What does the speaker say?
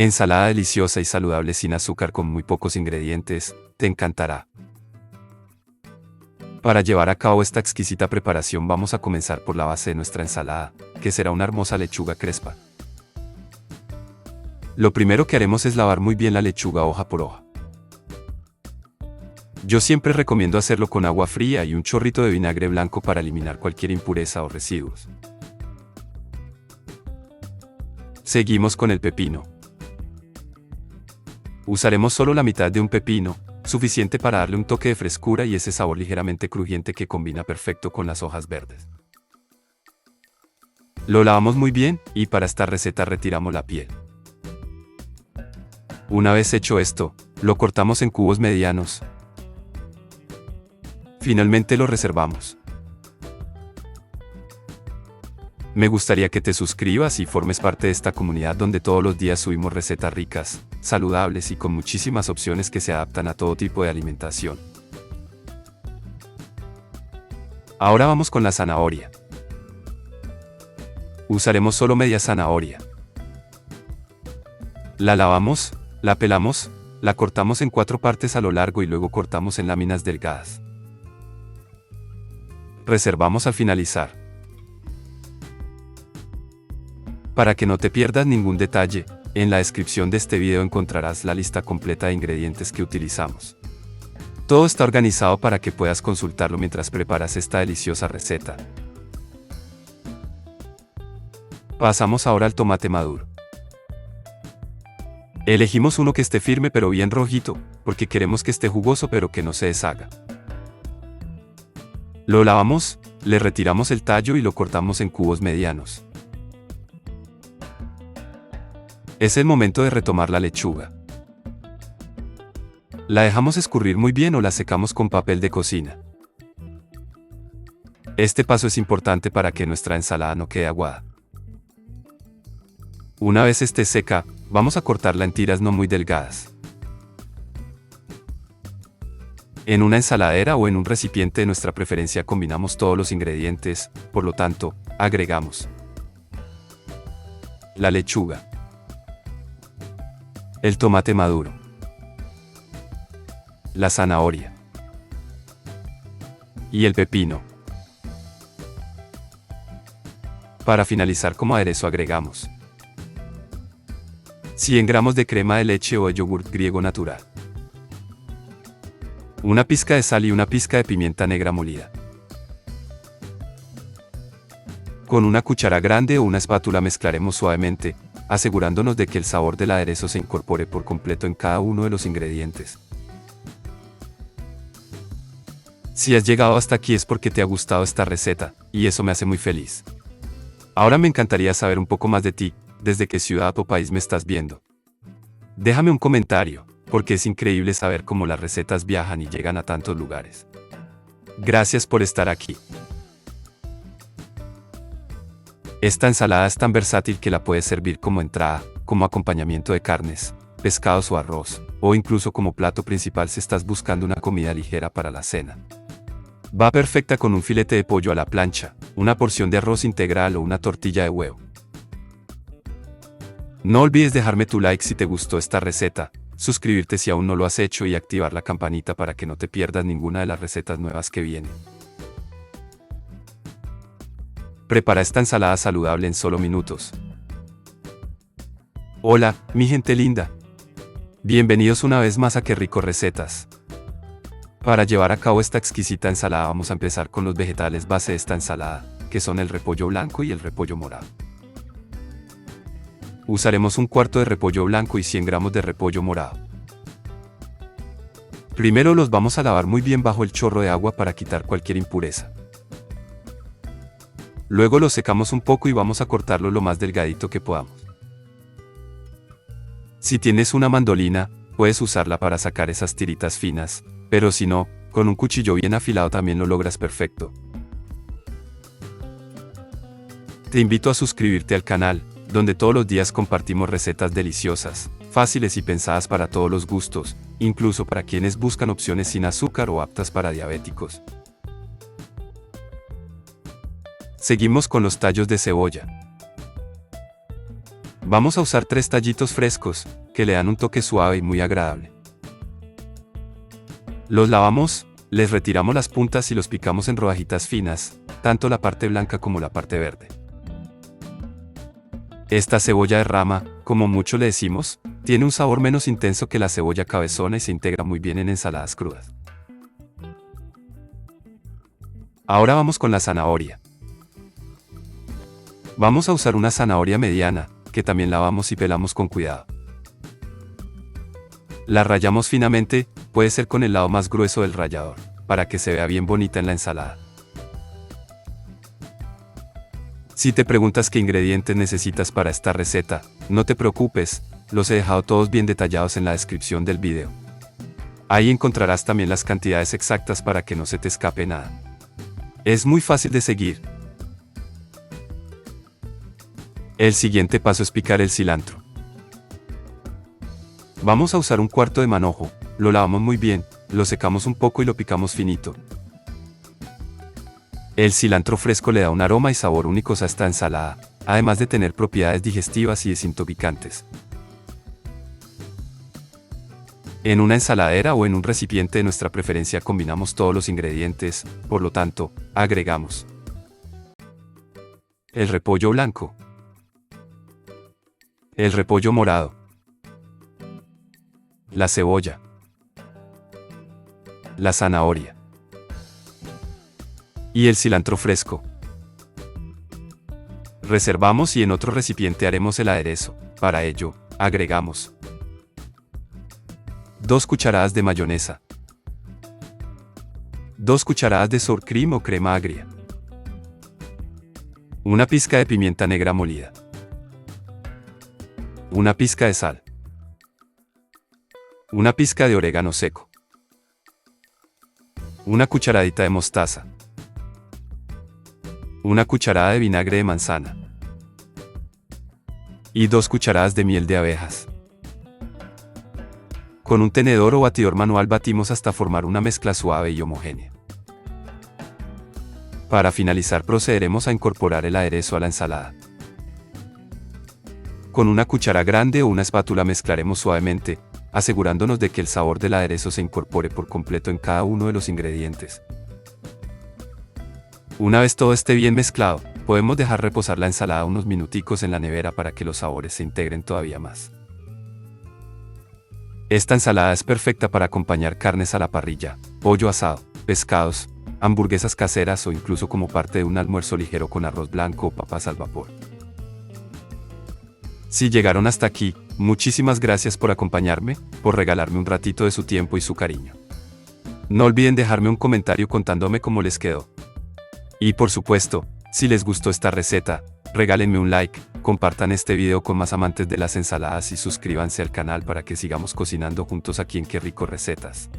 Ensalada deliciosa y saludable sin azúcar con muy pocos ingredientes, te encantará. Para llevar a cabo esta exquisita preparación vamos a comenzar por la base de nuestra ensalada, que será una hermosa lechuga crespa. Lo primero que haremos es lavar muy bien la lechuga hoja por hoja. Yo siempre recomiendo hacerlo con agua fría y un chorrito de vinagre blanco para eliminar cualquier impureza o residuos. Seguimos con el pepino. Usaremos solo la mitad de un pepino, suficiente para darle un toque de frescura y ese sabor ligeramente crujiente que combina perfecto con las hojas verdes. Lo lavamos muy bien y para esta receta retiramos la piel. Una vez hecho esto, lo cortamos en cubos medianos. Finalmente lo reservamos. Me gustaría que te suscribas y formes parte de esta comunidad donde todos los días subimos recetas ricas, saludables y con muchísimas opciones que se adaptan a todo tipo de alimentación. Ahora vamos con la zanahoria. Usaremos solo media zanahoria. La lavamos, la pelamos, la cortamos en 4 partes a lo largo y luego cortamos en láminas delgadas. Reservamos al finalizar. Para que no te pierdas ningún detalle, en la descripción de este video encontrarás la lista completa de ingredientes que utilizamos. Todo está organizado para que puedas consultarlo mientras preparas esta deliciosa receta. Pasamos ahora al tomate maduro. Elegimos uno que esté firme pero bien rojito, porque queremos que esté jugoso pero que no se deshaga. Lo lavamos, le retiramos el tallo y lo cortamos en cubos medianos. Es el momento de retomar la lechuga. La dejamos escurrir muy bien o la secamos con papel de cocina. Este paso es importante para que nuestra ensalada no quede aguada. Una vez esté seca, vamos a cortarla en tiras no muy delgadas. En una ensaladera o en un recipiente de nuestra preferencia combinamos todos los ingredientes, por lo tanto, agregamos la lechuga, el tomate maduro, la zanahoria y el pepino. Para finalizar como aderezo agregamos 100 gramos de crema de leche o de yogurt griego natural, una pizca de sal y una pizca de pimienta negra molida. Con una cuchara grande o una espátula mezclaremos suavemente, asegurándonos de que el sabor del aderezo se incorpore por completo en cada uno de los ingredientes. Si has llegado hasta aquí es porque te ha gustado esta receta, y eso me hace muy feliz. Ahora me encantaría saber un poco más de ti, desde qué ciudad o país me estás viendo. Déjame un comentario, porque es increíble saber cómo las recetas viajan y llegan a tantos lugares. Gracias por estar aquí. Esta ensalada es tan versátil que la puedes servir como entrada, como acompañamiento de carnes, pescados o arroz, o incluso como plato principal si estás buscando una comida ligera para la cena. Va perfecta con un filete de pollo a la plancha, una porción de arroz integral o una tortilla de huevo. No olvides dejarme tu like si te gustó esta receta, suscribirte si aún no lo has hecho y activar la campanita para que no te pierdas ninguna de las recetas nuevas que vienen. Prepara esta ensalada saludable en solo minutos. Hola, mi gente linda. Bienvenidos una vez más a Qué Rico Recetas. Para llevar a cabo esta exquisita ensalada vamos a empezar con los vegetales base de esta ensalada, que son el repollo blanco y el repollo morado. Usaremos un cuarto de repollo blanco y 100 gramos de repollo morado. Primero los vamos a lavar muy bien bajo el chorro de agua para quitar cualquier impureza. Luego los secamos un poco y vamos a cortarlo lo más delgadito que podamos. Si tienes una mandolina, puedes usarla para sacar esas tiritas finas, pero si no, con un cuchillo bien afilado también lo logras perfecto. Te invito a suscribirte al canal, donde todos los días compartimos recetas deliciosas, fáciles y pensadas para todos los gustos, incluso para quienes buscan opciones sin azúcar o aptas para diabéticos. Seguimos con los tallos de cebolla. Vamos a usar 3 tallitos frescos, que le dan un toque suave y muy agradable. Los lavamos, les retiramos las puntas y los picamos en rodajitas finas, tanto la parte blanca como la parte verde. Esta cebolla de rama, como mucho le decimos, tiene un sabor menos intenso que la cebolla cabezona y se integra muy bien en ensaladas crudas. Ahora vamos con la zanahoria. Vamos a usar una zanahoria mediana, que también lavamos y pelamos con cuidado. La rallamos finamente, puede ser con el lado más grueso del rallador, para que se vea bien bonita en la ensalada. Si te preguntas qué ingredientes necesitas para esta receta, no te preocupes, los he dejado todos bien detallados en la descripción del video. Ahí encontrarás también las cantidades exactas para que no se te escape nada. Es muy fácil de seguir. El siguiente paso es picar el cilantro. Vamos a usar un cuarto de manojo, lo lavamos muy bien, lo secamos un poco y lo picamos finito. El cilantro fresco le da un aroma y sabor únicos a esta ensalada, además de tener propiedades digestivas y desintoxicantes. En una ensaladera o en un recipiente de nuestra preferencia combinamos todos los ingredientes, por lo tanto, agregamos el repollo blanco, el repollo morado, la cebolla, la zanahoria y el cilantro fresco. Reservamos y en otro recipiente haremos el aderezo. Para ello, agregamos 2 cucharadas de mayonesa, 2 cucharadas de sour cream o crema agria, una pizca de pimienta negra molida, una pizca de sal, una pizca de orégano seco, una cucharadita de mostaza, una cucharada de vinagre de manzana y 2 cucharadas de miel de abejas. Con un tenedor o batidor manual batimos hasta formar una mezcla suave y homogénea. Para finalizar procederemos a incorporar el aderezo a la ensalada. Con una cuchara grande o una espátula mezclaremos suavemente, asegurándonos de que el sabor del aderezo se incorpore por completo en cada uno de los ingredientes. Una vez todo esté bien mezclado, podemos dejar reposar la ensalada unos minuticos en la nevera para que los sabores se integren todavía más. Esta ensalada es perfecta para acompañar carnes a la parrilla, pollo asado, pescados, hamburguesas caseras o incluso como parte de un almuerzo ligero con arroz blanco o papas al vapor. Si llegaron hasta aquí, muchísimas gracias por acompañarme, por regalarme un ratito de su tiempo y su cariño. No olviden dejarme un comentario contándome cómo les quedó. Y por supuesto, si les gustó esta receta, regálenme un like, compartan este video con más amantes de las ensaladas y suscríbanse al canal para que sigamos cocinando juntos aquí en Qué Rico Recetas.